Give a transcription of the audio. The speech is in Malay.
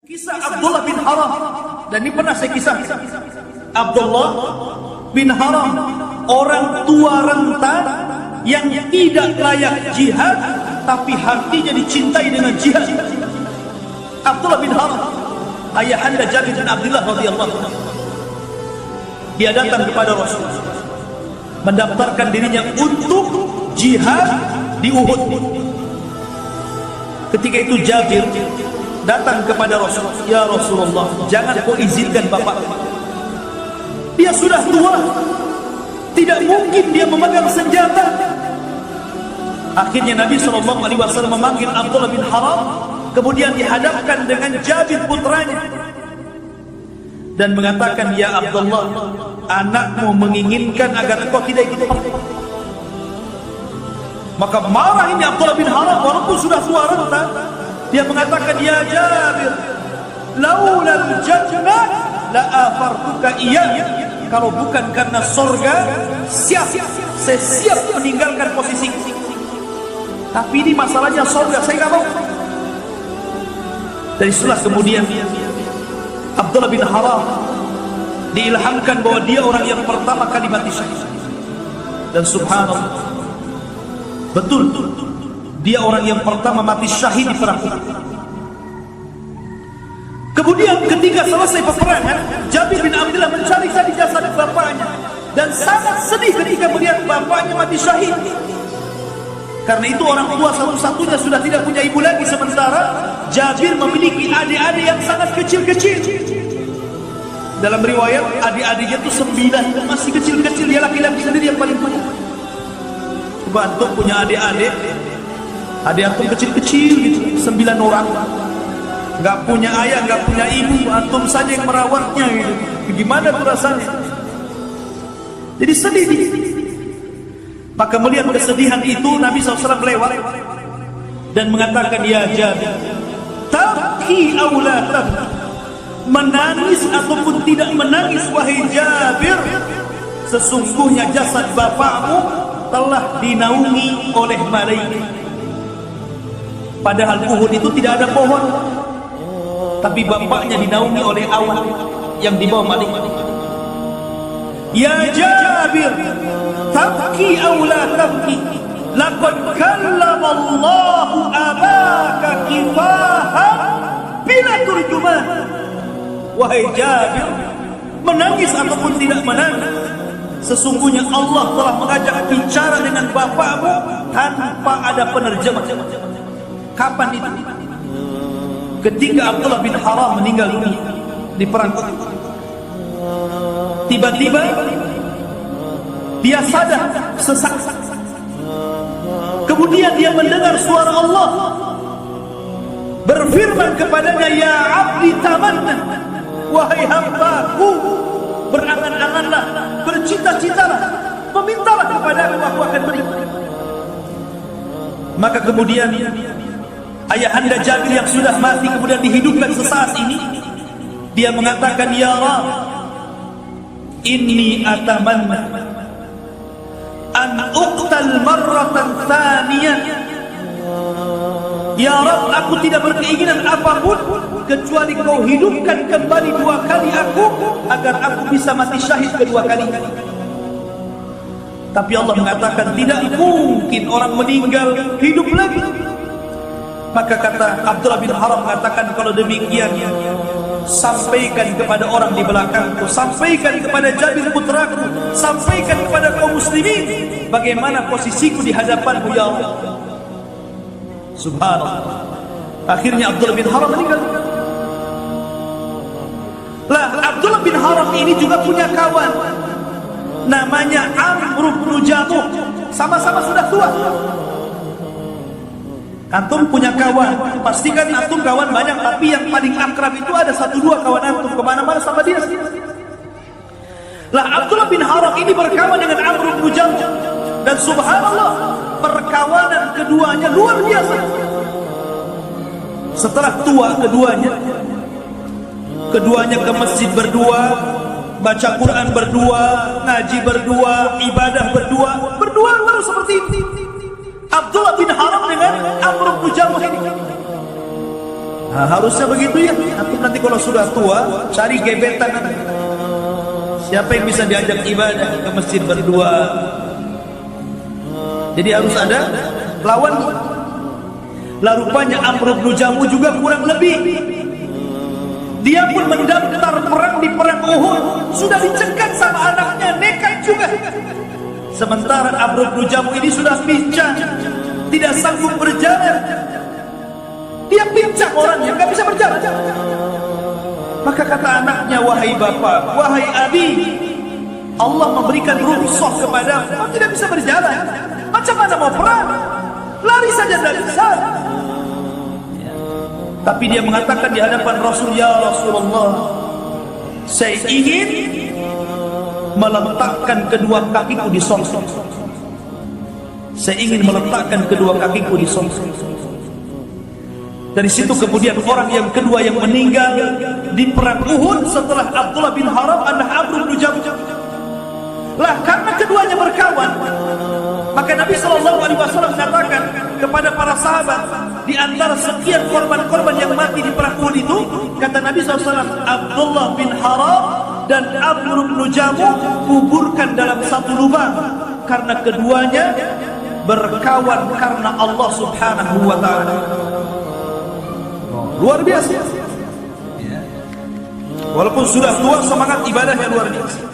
Kisah Abdullah bin Haram, dan ini pernah saya kisah. Abdullah bin Haram, orang tua renta yang tidak layak jihad, tapi hatinya dicintai dengan jihad. Abdullah bin Haram, ayahanda Jabir bin Abdullah radhiyallahu anhu. Dia datang kepada Rasul, mendaftarkan dirinya untuk jihad di Uhud. Ketika itu Jabir datang kepada Rasul, ya Rasulullah, jangan kau izinkan bapak. Dia sudah tua, tidak mungkin dia memegang senjata. Akhirnya Nabi SAW memanggil Abdullah bin Haram, kemudian dihadapkan dengan Jabir putranya, dan mengatakan, ya Abdullah, anakmu menginginkan agar engkau tidak ikut perang. Maka marah ini Abdullah bin Haram, walaupun sudah tua renta. Dia mengatakan, ya Jabir, laulal jannah la afartuka iya. Kalau bukan karena surga, saya siap meninggalkan posisi. Tapi ini masalahnya surga, saya nggak mau. Dari setelah kemudian Abdullah bin Haram diilhamkan bahwa dia orang yang pertama kali mati syahid. Dan subhanallah, betul, dia orang yang pertama mati syahid di perang Uhud. Kemudian ketika selesai peperangan, Jabir bin Abdullah mencari-cari jasad bapaknya dan sangat sedih ketika melihat bapaknya mati syahid. Karena itu orang tua satu-satunya sudah tidak punya ibu lagi, sementara Jabir memiliki adik-adik yang sangat kecil-kecil. Dalam riwayat adik-adiknya itu 9, masih kecil-kecil, dia laki-laki sendiri yang paling banyak. Coba antum punya adik-adik, adik antum kecil-kecil gitu, 9 orang, nggak punya ayah, nggak punya ibu, antum saja yang merawatnya gitu. Gimana tuh rasanya? Jadi sedih. Maka melihat kesedihan itu, Nabi SAW lewat dan mengatakan, ya Jabir, tabki aula tabki, menangis ataupun tidak menangis wahai Jabir, sesungguhnya jasad bapakmu telah dinaungi oleh malaikat. Padahal Uhud itu tidak ada pohon, tapi bapaknya dinaungi oleh awan yang dibawa malaikat. Ya Jabir, tabki aw la tabki, laqad kallama Allahu abaka kifahan bila turjuman. Wahai Jabir, menangis ataupun tidak menangis, sesungguhnya Allah telah mengajak bicara dengan bapakmu tanpa ada penerjemah. Kapan itu? Ketika Abdullah bin Haram meninggal dunia di perang Uhud. Tiba-tiba dia sadar sesak. Kemudian dia mendengar suara Allah berfirman kepadanya, ya abdi tamanna, wahai hambaku, berangan-anganlah, bercita-citalah, memintalah kepada aku akan beri. Maka kemudian ayahanda Jabir yang sudah mati kemudian dihidupkan sesaat ini. Dia mengatakan, ya Rab, inni atamanna an uqtal marratan thaniyah. Ya Rab, aku tidak berkeinginan apapun kecuali kau hidupkan kembali 2 kali aku, agar aku bisa mati syahid kedua kali. Tapi Allah mengatakan, tidak mungkin orang meninggal hidup lagi. Maka kata Abdullah bin Haram mengatakan, kalau demikian, sampaikan kepada orang di belakangku, sampaikan kepada Jabir putraku, sampaikan kepada kaum muslimin bagaimana posisiku di hadapanmu ya Allah. Subhanallah. Akhirnya Abdullah bin Haram meninggal. Lah, Abdullah bin Haram ini juga punya kawan namanya Amr bin Jamuh, sama-sama sudah tua. Antum punya kawan, pastikan antum kawan banyak, tapi yang paling akrab itu ada 1-2 kawan antum, kemana-mana sama dia. Lah, Abdullah bin Haram ini berkawan dengan Amr bin Jamuh, dan subhanallah, perkawanan keduanya luar biasa. Setelah tua keduanya ke masjid berdua, baca Quran berdua, ngaji berdua, ibadah berdua baru seperti ini. Abdullah bin Haram dengan Amr bin Jamuh ini. Nah, harusnya begitu ya. Nanti kalau sudah tua cari gebetan. Siapa yang bisa diajak ibadah ke masjid berdua? Jadi harus ada lawan. Lah rupanya Amr bin Jamuh juga kurang lebih. Dia pun mendaftar perang di perang Uhud, sudah dicegat sama anaknya, nekat juga. Sementara Amr bin Jamuh ini sudah pincang, tidak sanggup berjalan. Dia pincang orangnya, nggak bisa berjalan. Maka kata anaknya, wahai bapak, wahai abi, Allah memberikan rukhsah kepadamu, kau tidak bisa berjalan. Macam mana mau perang? Lari saja dari sana. Tapi dia mengatakan di hadapan Rasul, ya Rasulullah, saya ingin meletakkan kedua kakiku di songsong. Saya ingin meletakkan kedua kakiku di songsong. Dari situ kemudian orang yang kedua yang meninggal di perang Uhud setelah Abdullah bin Haram adalah Amr bin Jamuh. Lah karena keduanya berkawan, maka Nabi SAW mengatakan kepada para sahabat, di antara sekian korban-korban yang mati di perang Uhud itu, kata Nabi SAW, Abdullah bin Haram dan Amr bin Jamuh kuburkan dalam satu lubang, karena keduanya berkawan karena Allah Subhanahu wa ta'ala. Luar biasa. Walaupun sudah tua, semangat ibadahnya luar biasa.